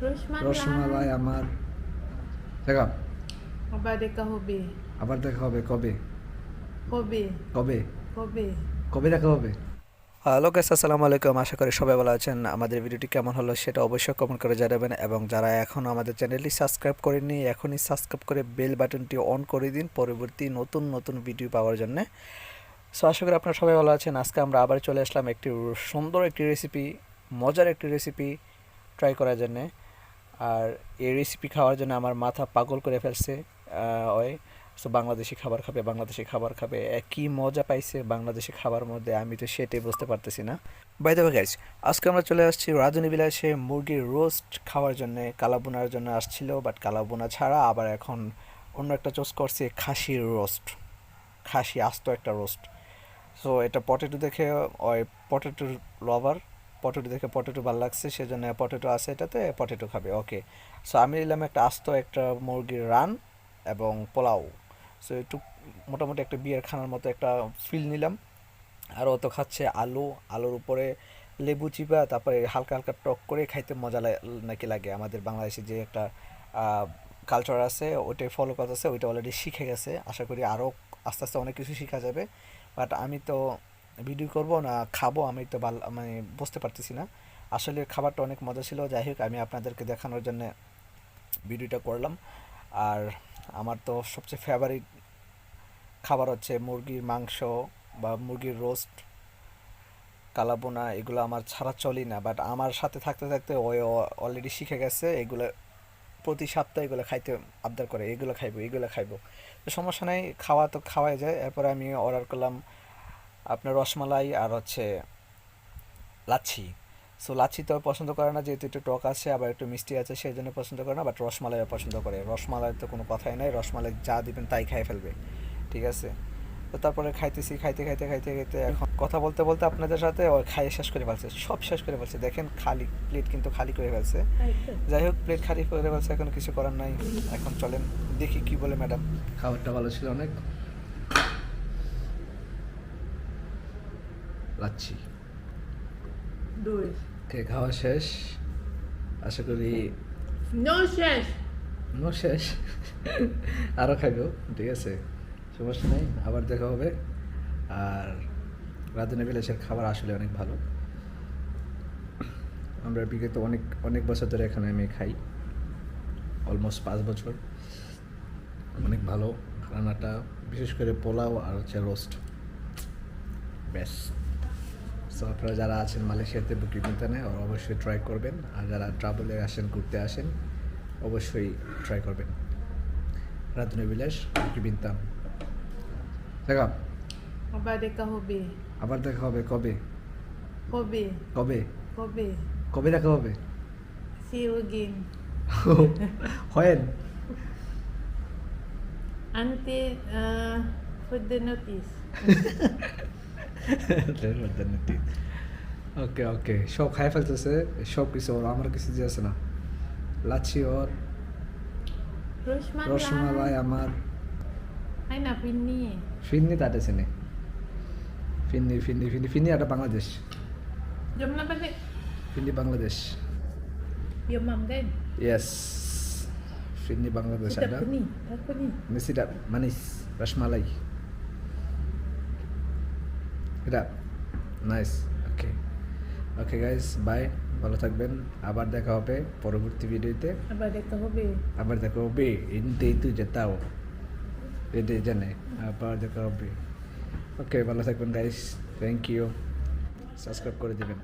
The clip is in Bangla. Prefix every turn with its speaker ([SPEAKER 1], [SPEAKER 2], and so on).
[SPEAKER 1] রসমালাই আমার দেখা
[SPEAKER 2] আবার দেখা হবে
[SPEAKER 1] আবার দেখা হবে কবে
[SPEAKER 2] কবে
[SPEAKER 1] কবে
[SPEAKER 2] কবে
[SPEAKER 1] কবে দেখা হবে? হ্যালো গাইস, আসসালামু আলাইকুম। আশা করি সবাই ভালো আছেন। আমাদের ভিডিওটি কেমন হলো সেটা অবশ্যই কমেন্ট করে জানাবেন, এবং যারা এখনও আমাদের চ্যানেলটি সাবস্ক্রাইব করেননি এখনই সাবস্ক্রাইব করে বেল বাটনটি অন করে দিন পরবর্তী নতুন নতুন ভিডিও পাওয়ার জন্য। সো আশা করি আপনারা সবাই ভালো আছেন। আজকে আমরা আবার চলে আসলাম একটি সুন্দর একটি রেসিপি, মজার একটি রেসিপি ট্রাই করার জন্যে। আর এই রেসিপি খাওয়ার জন্য আমার মাথা পাগল করে ফেলছে। ওই সো বাংলাদেশি খাবার খাবে, বাংলাদেশি খাবার খাবে, কী মজা পাইছে বাংলাদেশি খাবার মধ্যে, আমি তো সেটাই বুঝতে পারতেছি না। বাই দ্য ওয়ে গাইস, আজকে আমরা চলে আসছি রাজনী বিলাসে মুরগির রোস্ট খাওয়ার জন্য। কালাবোনার জন্য আসছিল, বাট কালাবোনা ছাড়া আবার এখন অন্য একটা চুজ করছে, খাসির রোস্ট, খাসি আস্ত একটা রোস্ট। সো এটা পটেটো দেখে, ওই পটেটো লাভার, পটেটো দেখে পটেটো ভালো লাগছে, সেজন্য পটেটো আছে এটাতে, পটেটো খাবে। ওকে, সো আমি নিলাম একটা আস্ত একটা মুরগির রান এবং পোলাও। সো একটু মোটামুটি একটা বিয়ের খানার মতো একটা ফিল নিলাম। আর ও তো খাচ্ছে আলু, আলুর উপরে লেবু চিপা, তারপরে হালকা হালকা টক করে খাইতে মজা নাকি লাগে। আমাদের বাংলাদেশে যে একটা কালচার আছে ওইটাই ফলো করতেছে, ওইটা অলরেডি শিখে গেছে। আশা করি আরও আস্তে আস্তে অনেক কিছু শেখা যাবে। বাট আমি তো ভিডিও করব না খাবো, আমি তো মানে বুঝতে পারতেছি না। আসলে খাবারটা অনেক মজা ছিল। যাই হোক, আমি আপনাদেরকে দেখানোর জন্য ভিডিওটা করলাম। আর আমার তো সবচেয়ে ফেভারিট খাবার হচ্ছে মুরগির মাংস বা মুরগির রোস্ট, কালাবোনা, এগুলো আমার ছাড়া চলেই না। বাট আমার সাথে থাকতে থাকতে ওই অলরেডি শিখে গেছে, এগুলো প্রতি সপ্তাহে এগুলো খাইতে আবদার করে, এগুলো খাইবো এগুলো খাইবো। তো সমস্যা নেই, খাওয়া তো খাওয়াই যায়। এরপরে আমি অর্ডার করলাম আপনার রসমালাই আর হচ্ছে লাচ্ছি। সো লাচ্ছি তো পছন্দ করে না, যেহেতু একটু টক আছে আবার একটু মিষ্টি আছে, সেই জন্য পছন্দ করে না। বাট রসমালাই পছন্দ করে, রসমালাই তো কোনো কথাই নাই, রসমালাই যা দিবেন তাই খাই ফেলবে, ঠিক আছে। তো তারপরে খাইতেছি, খাইতে খাইতে খাইতে খাইতে এখন কথা বলতে বলতে আপনাদের সাথে ওই খাইয়ে শেষ করে ফেলছে, সব শেষ করে ফেলছে। দেখেন খালি প্লেট কিন্তু খালি করে ফেলছে। যাই হোক, প্লেট খালি করে ফেলছে, এখন কিছু করার নাই। এখন চলেন দেখি কি বলে ম্যাডাম। খাবারটা ভালো ছিল অনেক, লাচ্ছি খাওয়া শেষ। আশা করি
[SPEAKER 2] শেষ
[SPEAKER 1] নো শেষ, আরও খাইবো, ঠিক আছে, সমস্যা নেই, আবার দেখা হবে। আর রাধুনী বিলাসের খাবার আসলে অনেক ভালো। আমরা বিগত অনেক অনেক বছর ধরে এখানে আমি খাই, অলমোস্ট 5 বছর। অনেক ভালো রান্নাটা, বিশেষ করে পোলাও আর হচ্ছে রোস্ট, বেশ। সো আপনারা যারা আছেন মালয়েশিয়াতে বুকিংটানে অবশ্যই ট্রাই করবেন, আর যারা ট্রাভেলে আসেন, ঘুরতে আসেন, অবশ্যই ট্রাই করবেন রাধুনী বিলাস বিনতাম। দেখা
[SPEAKER 2] আবার দেখা হবে
[SPEAKER 1] আবার দেখা হবে কবে
[SPEAKER 2] কবে
[SPEAKER 1] কবে
[SPEAKER 2] কবে
[SPEAKER 1] কবে দেখা হবে?
[SPEAKER 2] see you again
[SPEAKER 1] when
[SPEAKER 2] until further notice
[SPEAKER 1] ওকে ওকে, সব খাই ফেলতেছে, সব কিছু ওর, আমার কিছু যে আছে না, লাচ্ছি ওর, রসমালাই আমার,
[SPEAKER 2] hay na Finni
[SPEAKER 1] ফিন্নি তাতে চেনে, ফিন্নি ফিন্নি ফিন্নি ফিন্নি একটা Bangladesh,
[SPEAKER 2] jom na balik
[SPEAKER 1] phirni Bangladesh,
[SPEAKER 2] your mom kan
[SPEAKER 1] yes, phirni Bangladesh.
[SPEAKER 2] sedap ke ni apa ni
[SPEAKER 1] Sedap, manis, rasmalai, এটা nice. Okay okay guys, bye, ভালো থাকবেন, আবার দেখা হবে পরবর্তী ভিডিওতে।
[SPEAKER 2] abar দেখা হবে
[SPEAKER 1] আবার দেখা হবে, এটাই তো যেতাও, এটাই জানে, আবার দেখা হবে। ওকে, ভালো থাকবেন গাইস, থ্যাংক ইউ, সাবস্ক্রাইব করে দেবেন।